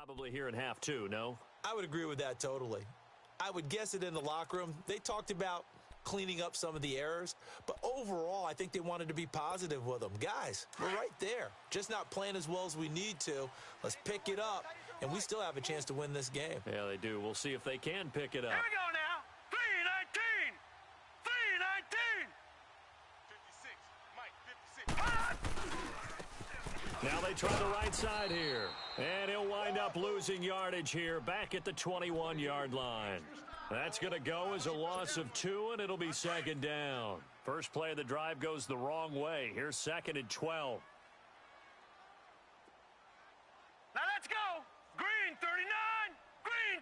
Probably here in half two, no? I would agree with that totally. I would guess it in the locker room. They talked about cleaning up some of the errors, but overall, I think they wanted to be positive with them. Guys, we're right there. Just not playing as well as we need to. Let's pick it up, and we still have a chance to win this game. Yeah, they do. We'll see if they can pick it up. Here we go now. 319. 319. 56. Mike, 56. Now they try the right side here. And he'll wind up losing yardage here back at the 21-yard line. That's going to go as a loss of 2, and it'll be second down. First play of the drive goes the wrong way. Here's second and 12. Now let's go. Green 39. Green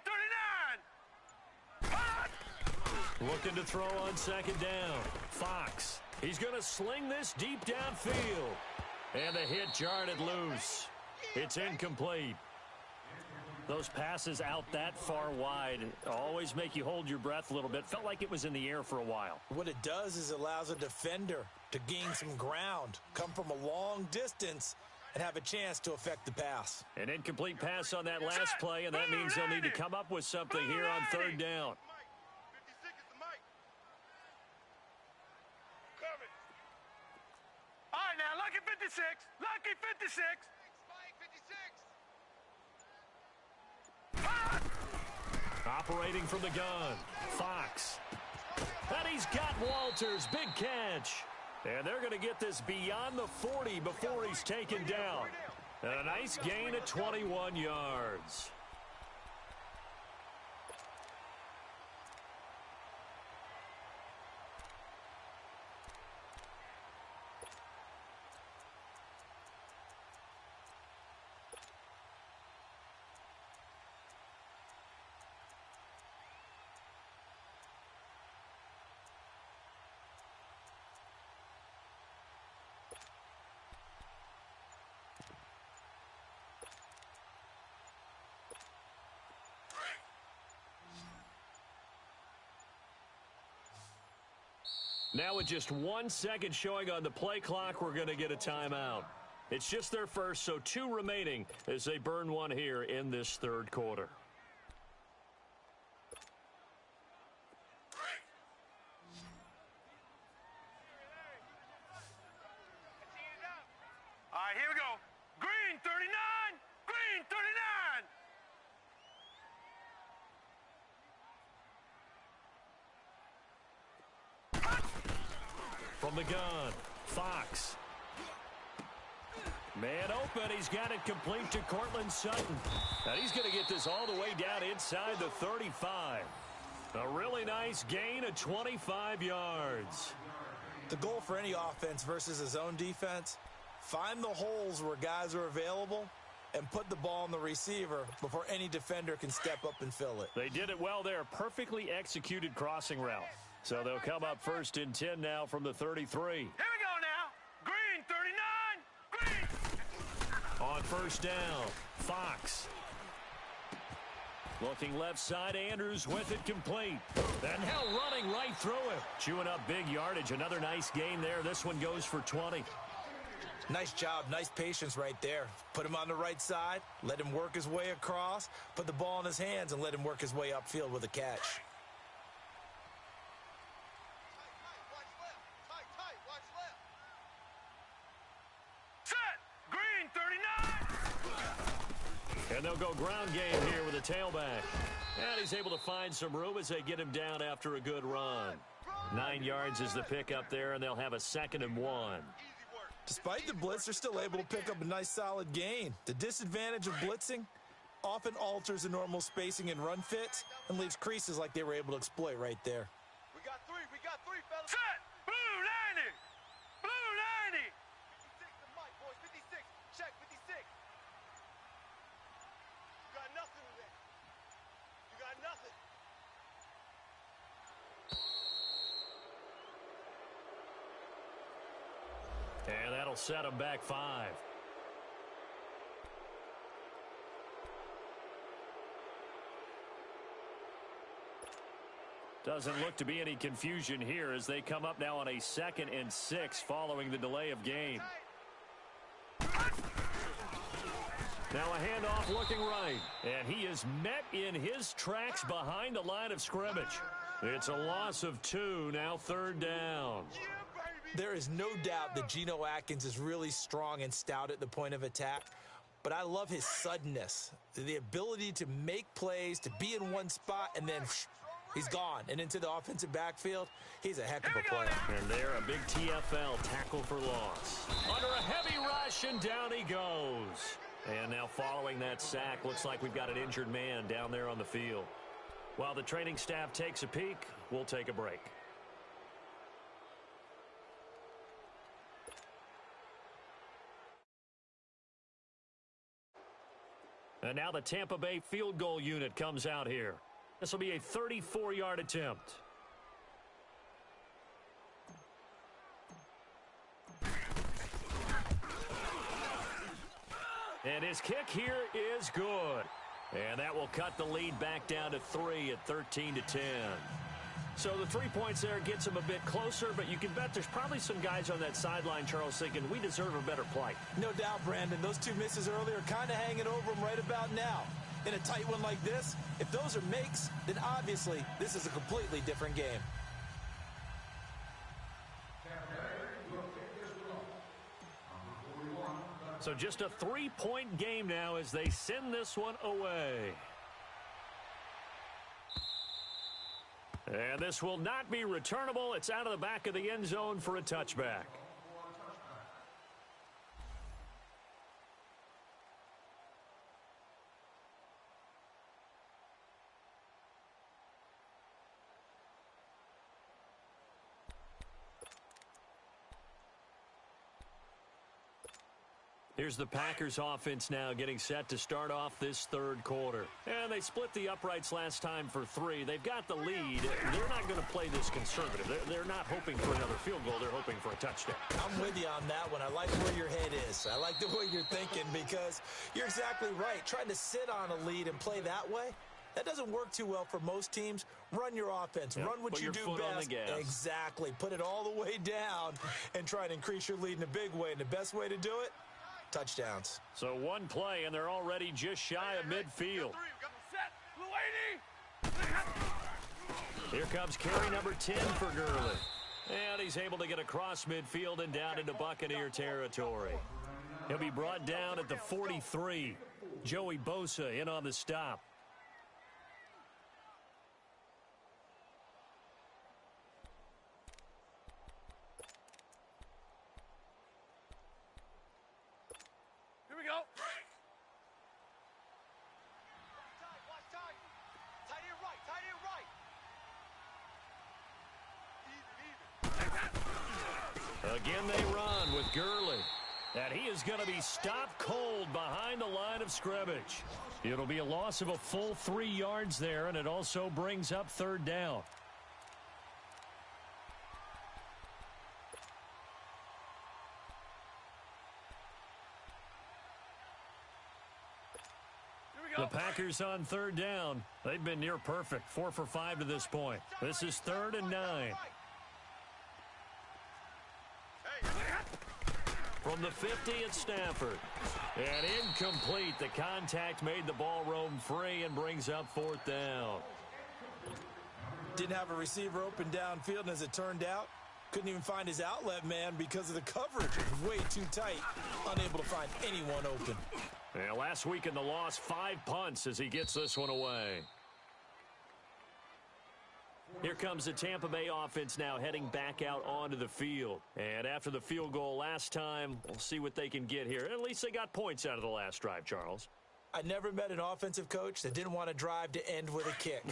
39. Looking to throw on second down. Fox. He's going to sling this deep downfield. And the hit jarred it loose. It's incomplete. Those passes out that far wide always make you hold your breath a little bit. Felt like it was in the air for a while. What it does is it allows a defender to gain some ground, come from a long distance, and have a chance to affect the pass. An incomplete pass on that last play, and that means they'll need to come up with something here on third down. 56 is the mic. Cover it. All right, now, lucky 56. Lucky 56. Mike, 56. Operating from the gun, Fox. And he's got Walters, big catch. And they're going to get this beyond the 40 before he's taken down. And a nice gain of 21 yards. Now with just 1 second showing on the play clock, we're going to get a timeout. It's just their first, so 2 remaining as they burn one here in this third quarter. All right, here we go. Green 39. Green 39. From the gun, Fox. Man open, he's got it complete to Cortland Sutton. And he's going to get this all the way down inside the 35. A really nice gain of 25 yards. The goal for any offense versus his own defense, find the holes where guys are available and put the ball on the receiver before any defender can step up and fill it. They did it well there. Perfectly executed crossing route. So they'll come up first and 10 now from the 33. Here we go now. Green 39. Green. On first down, Fox. Looking left side, Andrews with it complete. And now running right through it. Chewing up big yardage. Another nice gain there. This one goes for 20. Nice job, nice patience right there. Put him on the right side, let him work his way across, put the ball in his hands, and let him work his way upfield with a catch. And they'll go ground game here with a tailback. And he's able to find some room as they get him down after a good run. 9 yards is the pickup there, and they'll have a 2nd and 1. Despite the blitz, they're still able to pick up a nice solid gain. The disadvantage of blitzing often alters the normal spacing and run fits and leaves creases like they were able to exploit right there. We got three, fellas. Set. Blue 90. Blue 90. 56 to Mike, boys. 56. Check, 56. You got nothing with that. You got nothing. And that'll set him back 5. Doesn't look to be any confusion here as they come up now on a 2nd and 6 following the delay of game. Now a handoff looking right. And he is met in his tracks behind the line of scrimmage. It's a loss of 2, now 3rd down. There is no doubt that Geno Atkins is really strong and stout at the point of attack, but I love his suddenness, the ability to make plays, to be in one spot, and then he's gone and into the offensive backfield. He's a heck of a player. And there, a big TFL tackle for loss. Under a heavy rush, and down he goes. And now following that sack, looks like we've got an injured man down there on the field. While the training staff takes a peek, we'll take a break. And now the Tampa Bay field goal unit comes out here. This will be a 34-yard attempt. And his kick here is good. And that will cut the lead back down to 3 at 13-10. So the 3 points there gets him a bit closer, but you can bet there's probably some guys on that sideline, Charles, thinking we deserve a better play. No doubt, Brandon. Those 2 misses earlier kind of hanging over him right about now. In a tight one like this, if those are makes, then obviously this is a completely different game. So just a 3-point game now as they send this one away. And this will not be returnable. It's out of the back of the end zone for a touchback. Here's the Packers offense now getting set to start off this 3rd quarter. And they split the uprights last time for 3. They've got the lead. They're not going to play this conservative. They're not hoping for another field goal. They're hoping for a touchdown. I'm with you on that one. I like where your head is. I like the way you're thinking because you're exactly right. Trying to sit on a lead and play that way, that doesn't work too well for most teams. Run your offense. Yep. Run what you do best. Exactly. Put it all the way down and try and increase your lead in a big way. And the best way to do it, touchdowns. So 1 play, and they're already just shy of midfield. Here comes carry number 10 for Gurley. And he's able to get across midfield and down into Buccaneer territory. He'll be brought down at the 43. Joey Bosa in on the stop. Again they run with Gurley. And he is going to be stopped cold behind the line of scrimmage. It'll be a loss of a full 3 yards there, and it also brings up 3rd down. The Packers on 3rd down. They've been near perfect. 4 for 5 to this point. This is 3rd and 9. From the 50 at Stafford. And incomplete. The contact made the ball roam free and brings up 4th down. Didn't have a receiver open downfield, and as it turned out, couldn't even find his outlet man because of the coverage. It was way too tight. Unable to find anyone open. Yeah, last week in the loss, 5 punts as he gets this one away. Here comes the Tampa Bay offense now heading back out onto the field. And after the field goal last time, we'll see what they can get here. At least they got points out of the last drive, Charles. I never met an offensive coach that didn't want to drive to end with a kick.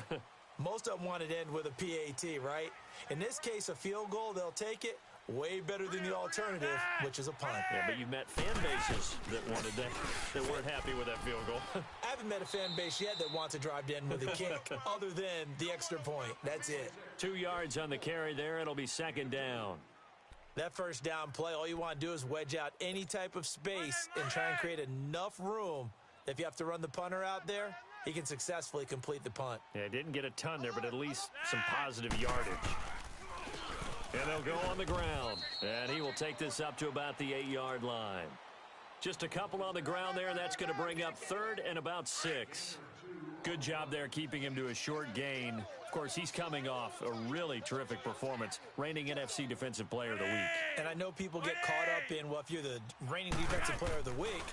Most of them wanted to end with a PAT, right? In this case, a field goal, they'll take it. Way better than the alternative, which is a punt. Yeah, but you've met fan bases that weren't happy with that field goal. I haven't met a fan base yet that wants to drive to end with a kick, other than the extra point. That's it. 2 yards on the carry there. It'll be 2nd down. That first down play, all you want to do is wedge out any type of space and try and create enough room that if you have to run the punter out there, he can successfully complete the punt. Yeah, didn't get a ton there, but at least some positive yardage. And they'll go on the ground. And he will take this up to about the 8-yard line. Just a couple on the ground there. That's going to bring up 3rd and about 6. Good job there keeping him to a short gain. Of course, he's coming off a really terrific performance, reigning NFC Defensive Player of the Week. And I know people get caught up in, well, if you're the reigning Defensive Player of the Week,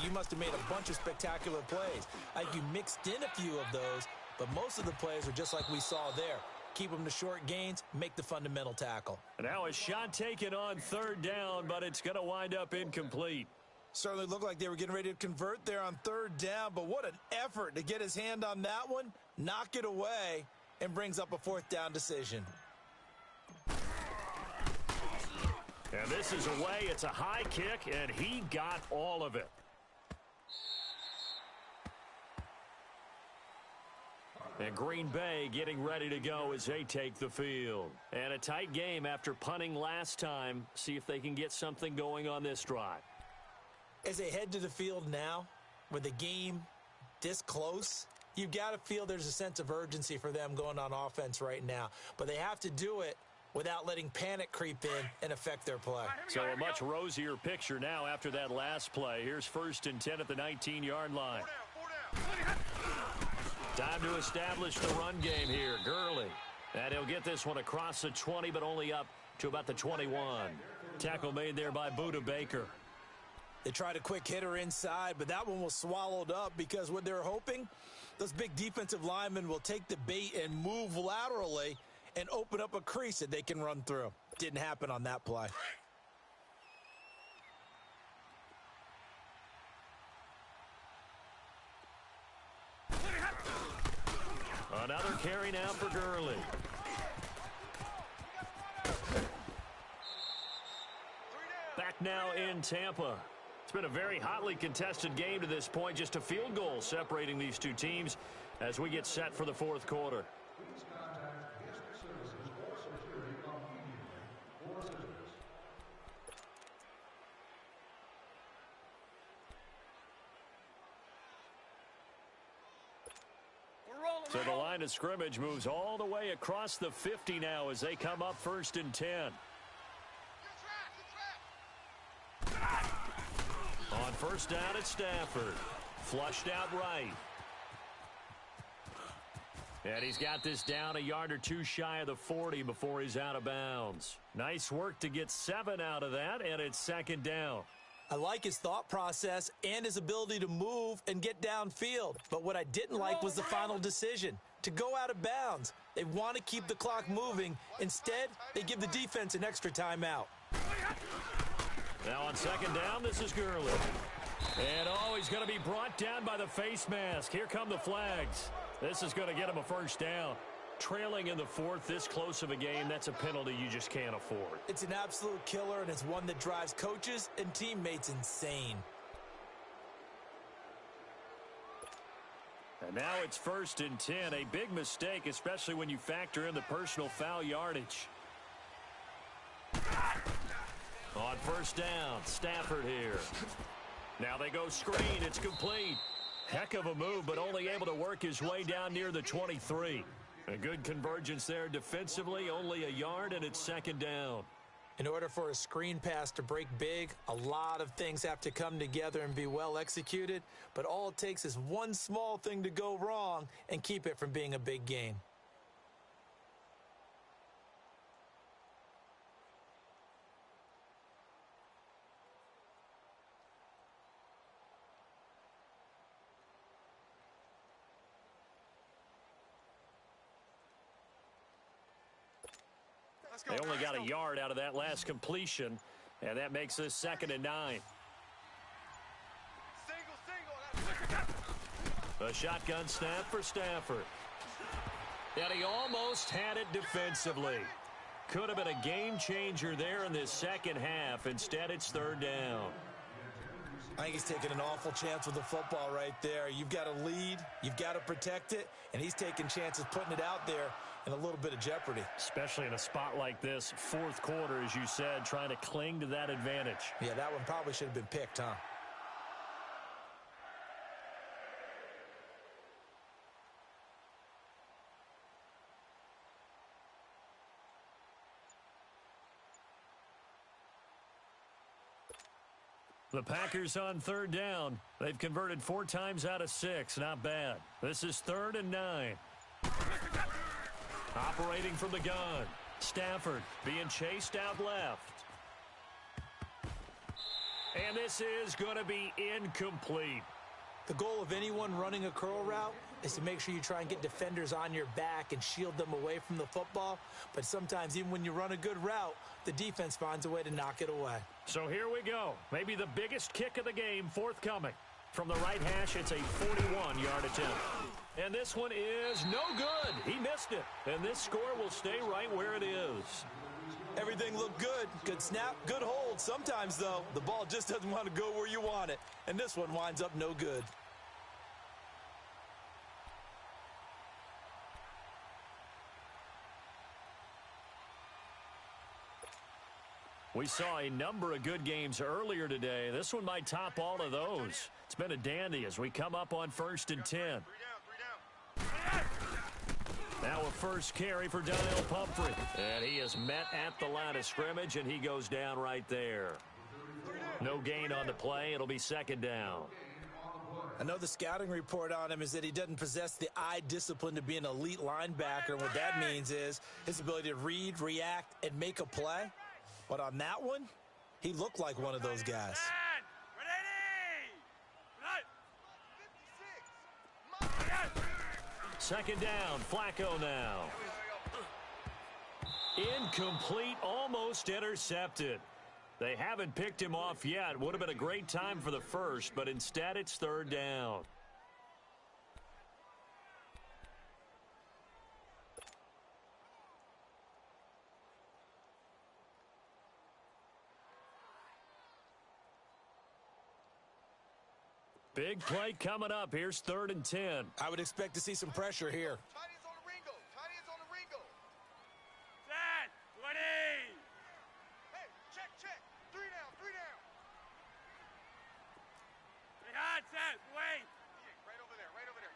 you must have made a bunch of spectacular plays. You mixed in a few of those, but most of the plays are just like we saw there. Keep them to short gains, make the fundamental tackle. And now a shot taken on 3rd down, but it's going to wind up incomplete. Certainly looked like they were getting ready to convert there on 3rd down, but what an effort to get his hand on that one, knock it away, and brings up a 4th down decision. And this is away. It's a high kick, and he got all of it. And Green Bay getting ready to go as they take the field. And a tight game after punting last time. See if they can get something going on this drive. As they head to the field now, with the game this close, you've got to feel there's a sense of urgency for them going on offense right now. But they have to do it without letting panic creep in and affect their play. So a much rosier picture now after that last play. Here's 1st and 10 at the 19-yard line. Time to establish the run game here. Gurley. And he'll get this one across the 20, but only up to about the 21. Tackle made there by Buda Baker. They tried a quick hitter inside, but that one was swallowed up because what they're hoping, those big defensive linemen will take the bait and move laterally and open up a crease that they can run through. Didn't happen on that play. Another carry now for Gurley. Back now in Tampa. It's been a very hotly contested game to this point. Just a field goal separating these two teams as we get set for the 4th quarter. So the line of scrimmage moves all the way across the 50 now as they come up 1st and 10. On 1st down at Stafford. Flushed out right. And he's got this down a yard or two shy of the 40 before he's out of bounds. Nice work to get 7 out of that, and it's 2nd down. I like his thought process and his ability to move and get downfield. But what I didn't like was the final decision, to go out of bounds. They want to keep the clock moving. Instead, they give the defense an extra timeout. Now on 2nd down, this is Gurley. And he's going to be brought down by the face mask. Here come the flags. This is going to get him a 1st down. Trailing in the 4th, this close of a game, that's a penalty you just can't afford. It's an absolute killer, and it's one that drives coaches and teammates insane. And now it's 1st and 10. A big mistake, especially when you factor in the personal foul yardage. On 1st down, Stafford here. Now they go screen. It's complete. Heck of a move, but only able to work his way down near the 23. A good convergence there defensively, only a yard, and it's 2nd down. In order for a screen pass to break big, a lot of things have to come together and be well executed, but all it takes is one small thing to go wrong and keep it from being a big gain. They only got a yard out of that last completion, and that makes this 2nd and 9. A shotgun snap for Stafford. And he almost had it defensively. Could have been a game changer there in this 2nd half. Instead, it's 3rd down. I think he's taking an awful chance with the football right there. You've got to lead, you've got to protect it, and he's taking chances putting it out there in a little bit of jeopardy. Especially in a spot like this, 4th quarter, as you said, trying to cling to that advantage. Yeah, that one probably should have been picked, huh? The Packers on third down. They've converted 4 times out of 6. Not bad. This is 3rd and 9. Operating from the gun. Stafford being chased out left. And this is going to be incomplete. The goal of anyone running a curl route is to make sure you try and get defenders on your back and shield them away from the football. But sometimes even when you run a good route, the defense finds a way to knock it away. So here we go. Maybe the biggest kick of the game forthcoming. From the right hash, it's a 41-yard attempt. And this one is no good. He missed it. And this score will stay right where it is. Everything looked good. Good snap, good hold. Sometimes, though, the ball just doesn't want to go where you want it. And this one winds up no good. We saw a number of good games earlier today. This one might top all of those. It's been a dandy as we come up on 1st and 10. 3 down. Now a first carry for Daniel Pumphrey. And he is met at the line of scrimmage, and he goes down right there. No gain on the play. It'll be 2nd down. I know the scouting report on him is that he doesn't possess the eye discipline to be an elite linebacker. And what that means is his ability to read, react, and make a play. But on that one, he looked like one of those guys. Second down, Flacco now. Incomplete, almost intercepted. They haven't picked him off yet. Would have been a great time for the first, but instead it's 3rd down. Big play coming up. Here's 3rd and 10. I would expect to see some pressure here. Tight ends on the Ringo. Tight ends on the Ringo. Set. 20. Hey, check. 3 down. Behind, set. Wait. 58, right over there.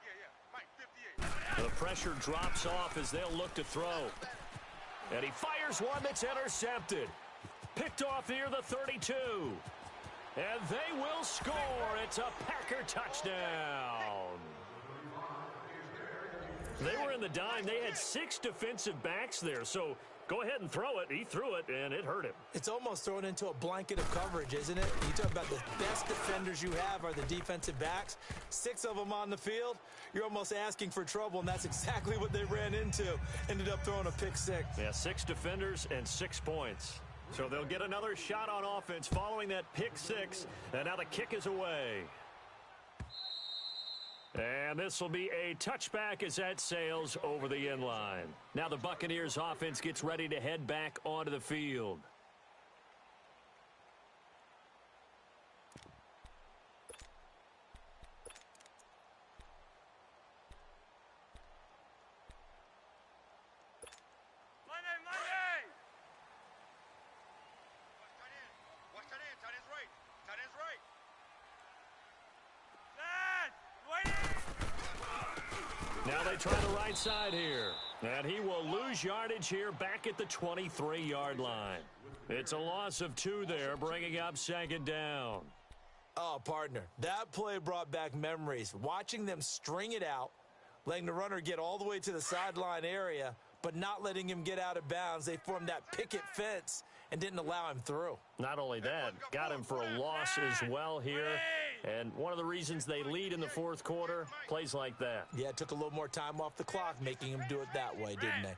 Yeah. Mike, 58. The pressure drops off as they'll look to throw. And he fires one that's intercepted. Picked off near the 32. And they will score. It's a Packer touchdown. They were in the dime. They had 6 defensive backs there. So go ahead and throw it. He threw it, and it hurt him. It's almost thrown into a blanket of coverage, isn't it? You talk about the best defenders you have are the defensive backs. 6 of them on the field. You're almost asking for trouble, and that's exactly what they ran into. Ended up throwing a pick 6. Yeah, 6 defenders and 6 points. So they'll get another shot on offense following that pick 6. And now the kick is away. And this will be a touchback as that sails over the end line. Now the Buccaneers offense gets ready to head back onto the field. Monday. Watch tight end. Tight end's right. Tight end's right. Set. 20. Now they try the right side here. And he will lose yardage here back at the 23-yard line. It's a loss of 2 there, bringing up 2nd down. Oh, partner, that play brought back memories. Watching them string it out, letting the runner get all the way to the sideline area, but not letting him get out of bounds. They formed that picket fence and didn't allow him through. Not only that, got him for a loss as well here. And one of the reasons they lead in the 4th quarter, plays like that. Yeah, it took a little more time off the clock, making him do it that way, didn't they?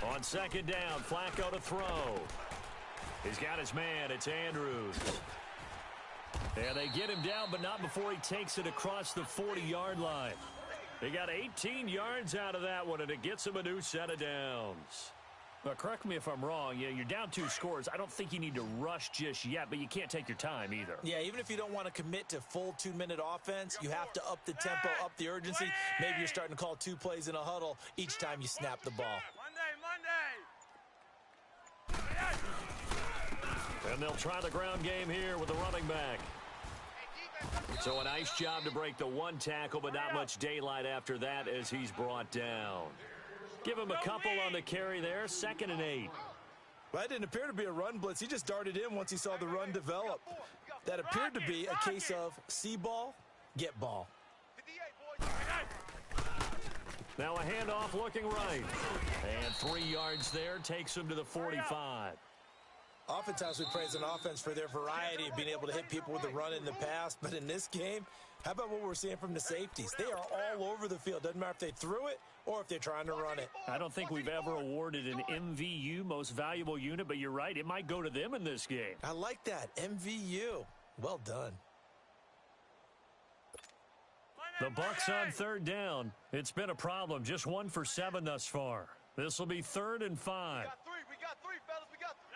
On 2nd down, Flacco to throw. He's got his man. It's Andrews. And they get him down, but not before he takes it across the 40-yard line. They got 18 yards out of that one, and it gets him a new set of downs. Well, correct me if I'm wrong. You're down 2 scores. I don't think you need to rush just yet, but you can't take your time either. Yeah, even if you don't want to commit to full 2-minute offense, you have to up the tempo, up the urgency. Maybe you're starting to call 2 plays in a huddle each time you snap the ball. Monday. And they'll try the ground game here with the running back. So a nice job to break the 1 tackle, but not much daylight after that as he's brought down. Give him a couple on the carry there. 2nd and 8. Well, that didn't appear to be a run blitz. He just darted in once he saw the run develop. That appeared to be a case of see ball, get ball. 58, boys. Now a handoff looking right. And 3 yards there takes him to the 45. Oftentimes we praise an offense for their variety of being able to hit people with the run in the past. But in this game, how about what we're seeing from the safeties? They are all over the field. Doesn't matter if they threw it or if they're trying to run it. I don't think we've ever awarded an MVU, most valuable unit, but you're right. It might go to them in this game. I like that. MVU. Well done. The Bucs on third down. It's been a problem. Just 1 for 7 thus far. This will be 3rd and 5. We got three, fellas. We got three.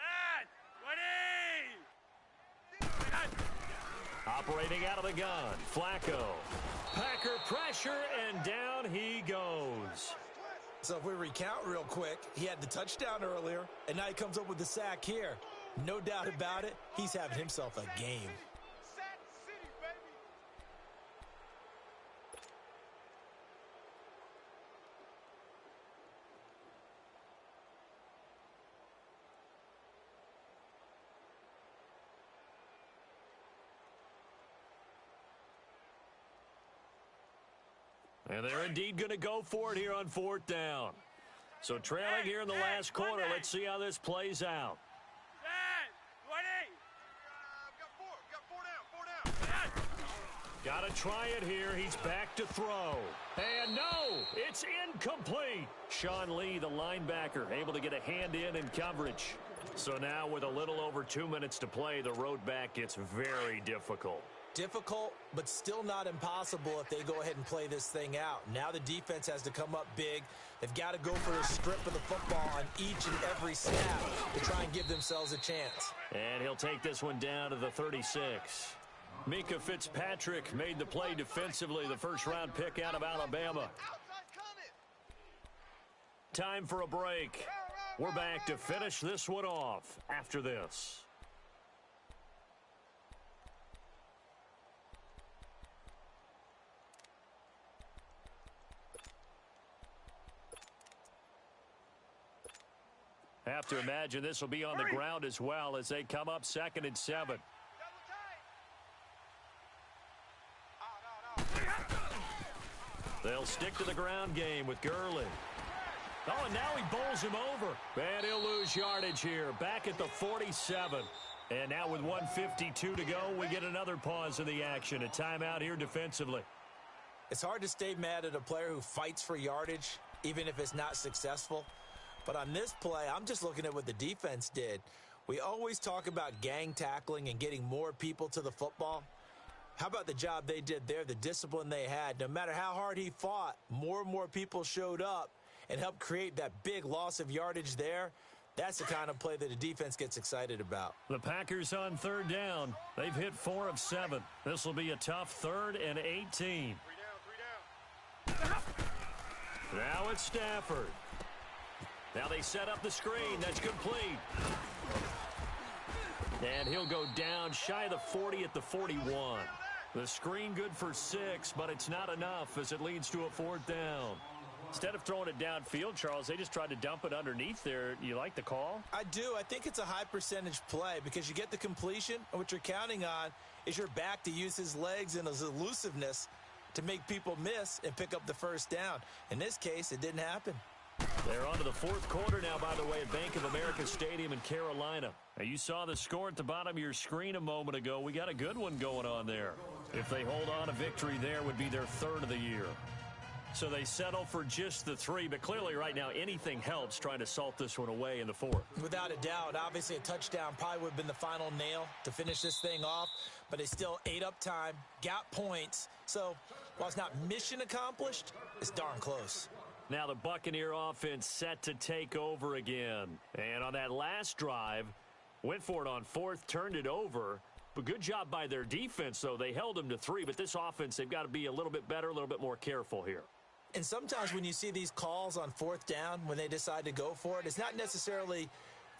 Operating out of the gun, Flacco. Packer pressure, and down he goes. So if we recount real quick, he had the touchdown earlier, and now he comes up with the sack here. No doubt about it, he's having himself a game. Sack City, baby. And they're indeed going to go for it here on 4th down. So trailing here in the last quarter, let's see how this plays out. Got to try it here. He's back to throw. And no, it's incomplete. Sean Lee, the linebacker, able to get a hand in coverage. So now with a little over 2 minutes to play, the road back gets very difficult. Difficult, but still not impossible if they go ahead and play this thing out. Now the defense has to come up big. They've got to go for a strip of the football on each and every snap to try and give themselves a chance. And he'll take this one down to the 36. Mika Fitzpatrick made the play defensively, the first-round pick out of Alabama. Time for a break. We're back to finish this one off after this. Have to imagine this will be on the ground as well as they come up 2nd and 7. They'll stick to the ground game with Gurley. Oh, and now he bowls him over. And he'll lose yardage here. Back at the 47. And now with 1:52 to go, we get another pause of the action. A timeout here defensively. It's hard to stay mad at a player who fights for yardage, even if it's not successful. But on this play, I'm just looking at what the defense did. We always talk about gang tackling and getting more people to the football. How about the job they did there, the discipline they had? No matter how hard he fought, more and more people showed up and helped create that big loss of yardage there. That's the kind of play that the defense gets excited about. The Packers on third down. They've hit 4 of 7. This will be a tough 3rd and 18. 3 down. Now it's Stafford. Now they set up the screen. That's complete. And he'll go down shy of the 40 at the 41. The screen good for 6, but it's not enough as it leads to a 4th down. Instead of throwing it downfield, Charles, they just tried to dump it underneath there. You like the call? I do. I think it's a high percentage play because you get the completion, and what you're counting on is your back to use his legs and his elusiveness to make people miss and pick up the first down. In this case, it didn't happen. They're on to the 4th quarter now, by the way, at Bank of America Stadium in Carolina. Now, you saw the score at the bottom of your screen a moment ago. We got a good one going on there. If they hold on, a victory there would be their 3rd of the year. So they settle for just the 3, but clearly right now anything helps trying to salt this one away in the 4th. Without a doubt, obviously a touchdown probably would have been the final nail to finish this thing off, but they still ate up time, got points. So while it's not mission accomplished, it's darn close. Now the Buccaneer offense set to take over again. And on that last drive, went for it on 4th, turned it over. But good job by their defense, though. They held them to 3, but this offense, they've got to be a little bit better, a little bit more careful here. And sometimes when you see these calls on 4th down, when they decide to go for it, it's not necessarily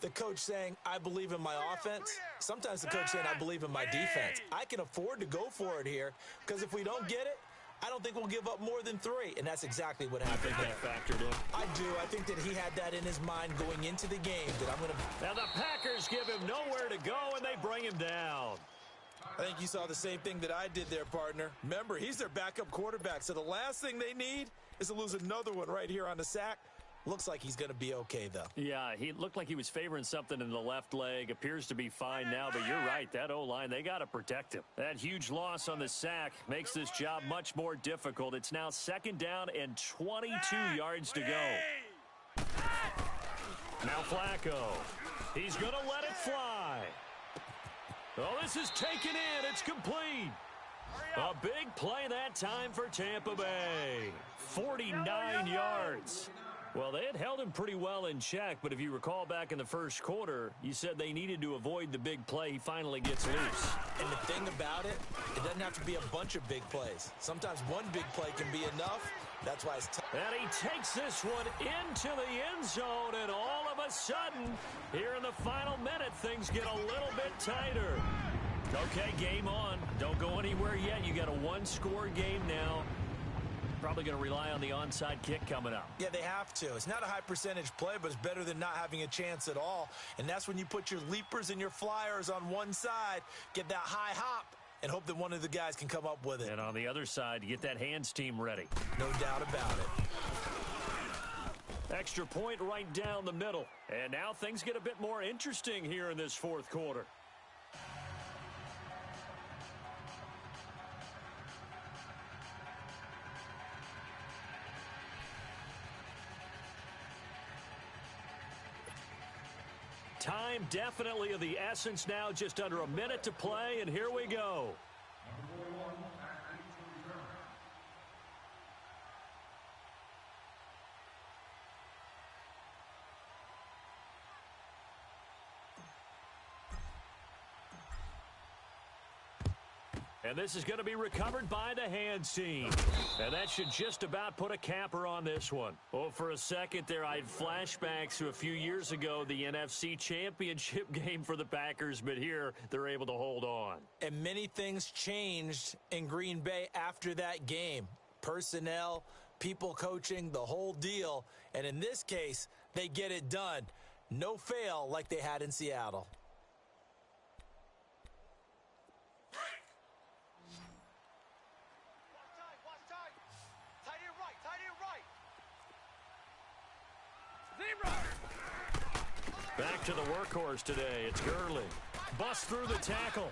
the coach saying, I believe in my offense. Sometimes the coach saying, I believe in my defense. I can afford to go for it here because if we don't get it, I don't think we'll give up more than 3, and that's exactly what happened That there. factored in. I do. I think that he had that in his mind going into the game, that I'm going to... Now the Packers give him nowhere to go, and they bring him down. I think you saw the same thing that I did there, partner. Remember, he's their backup quarterback, so the last thing they need is to lose another one right here on the sack. Looks like he's going to be okay, though. Yeah, he looked like he was favoring something in the left leg. Appears to be fine now, but you're right. That O-line, they got to protect him. That huge loss on the sack makes this job much more difficult. It's now 2nd down and 22 yards to go. Now Flacco. He's going to let it fly. Oh, this is taken in. It's complete. A big play that time for Tampa Bay. 49 yards. Well, they had held him pretty well in check, but if you recall back in the first quarter, you said they needed to avoid the big play. He finally gets loose. And the thing about it, it doesn't have to be a bunch of big plays. Sometimes one big play can be enough. That's why it's tough. And he takes this one into the end zone, and all of a sudden, here in the final minute, things get a little bit tighter. Okay, game on. Don't go anywhere yet. You got a 1-score game now. Probably going to rely on the onside kick coming up. Yeah, they have to. It's not a high percentage play, but it's better than not having a chance at all. And that's when you put your leapers and your flyers on one side, get that high hop, and hope that one of the guys can come up with it. And on the other side, you get that hands team ready. No doubt about it. Extra point right down the middle. And now things get a bit more interesting here in this 4th quarter. Time definitely of the essence now, just under a minute to play, and here we go. And this is going to be recovered by the hands team. And that should just about put a capper on this one. Oh, for a second there, I had flashbacks to a few years ago, the NFC Championship game for the Packers, but here they're able to hold on. And many things changed in Green Bay after that game. Personnel, people coaching, the whole deal. And in this case, they get it done. No fail like they had in Seattle. Back to the workhorse today. It's Gurley. Busts through the tackle.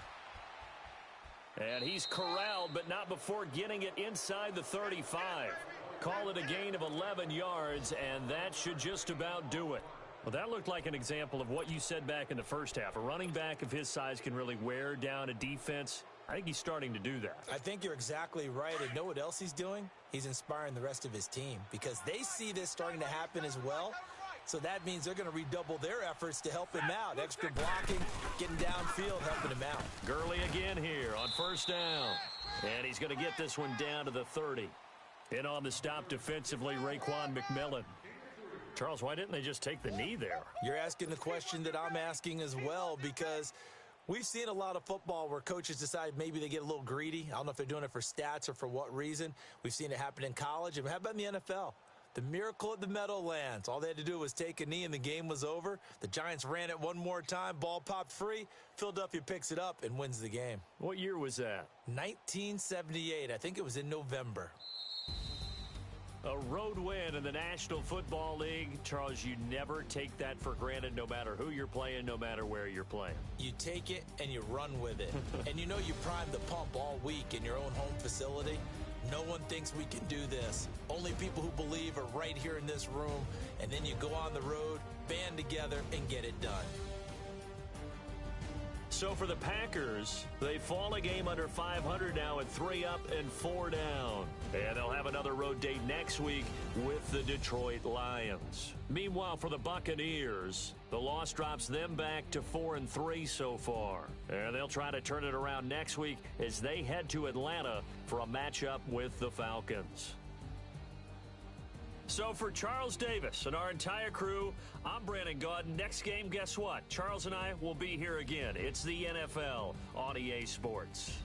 And he's corralled, but not before getting it inside the 35. Call it a gain of 11 yards, and that should just about do it. Well, that looked like an example of what you said back in the first half. A running back of his size can really wear down a defense. I think he's starting to do that. I think you're exactly right. And know what else he's doing? He's inspiring the rest of his team because they see this starting to happen as well. So that means they're going to redouble their efforts to help him out. Extra blocking, getting downfield, helping him out. Gurley again here on 1st down. And he's going to get this one down to the 30. In on the stop defensively, Raekwon McMillan. Charles, why didn't they just take the knee there? You're asking the question that I'm asking as well, because we've seen a lot of football where coaches decide maybe they get a little greedy. I don't know if they're doing it for stats or for what reason. We've seen it happen in college. And how about in the NFL? The miracle at the Meadowlands. All they had to do was take a knee and the game was over. The Giants ran it one more time. Ball popped free. Philadelphia picks it up and wins the game. What year was that? 1978. I think it was in November. A road win in the National Football League. Charles, you never take that for granted, no matter who you're playing, no matter where you're playing. You take it and you run with it. And you know you primed the pump all week in your own home facility. No one thinks we can do this. Only people who believe are right here in this room. And then you go on the road, band together, and get it done. So for the Packers, they fall a game under 500 now at 3 up and 4 down. And they'll have another road date next week with the Detroit Lions. Meanwhile, for the Buccaneers, the loss drops them back to 4-3 so far. And they'll try to turn it around next week as they head to Atlanta for a matchup with the Falcons. So for Charles Davis and our entire crew, I'm Brandon Gaudin. Next game, guess what? Charles and I will be here again. It's the NFL on EA Sports.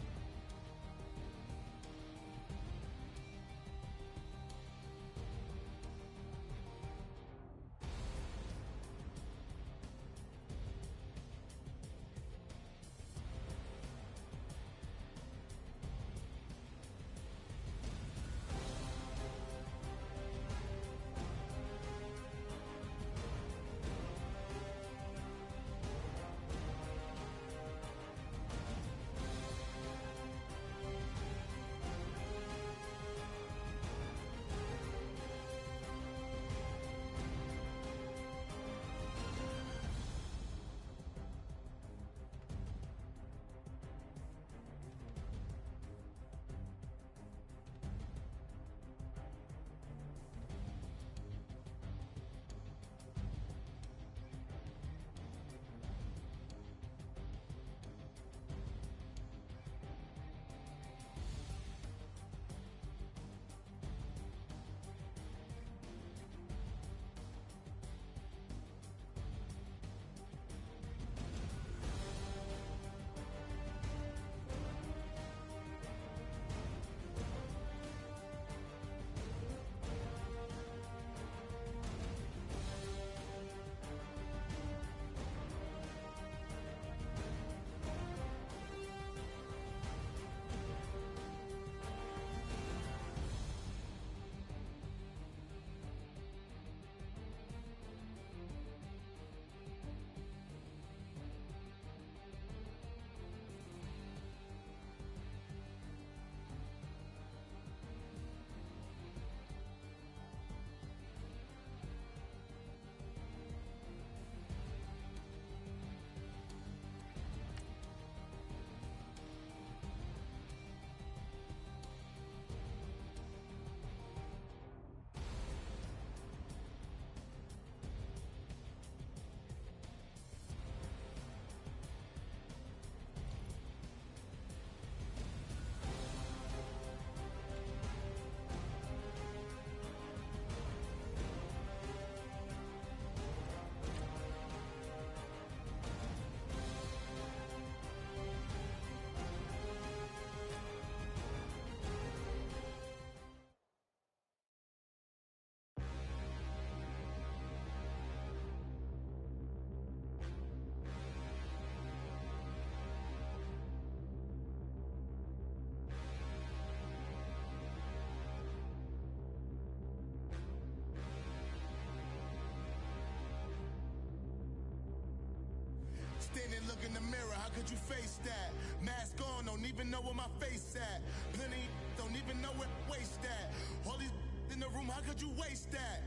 Standing, look in the mirror, how could you face that? Mask on, don't even know where my face at. Plenty don't even know where waist at. All these in the room, how could you waste that?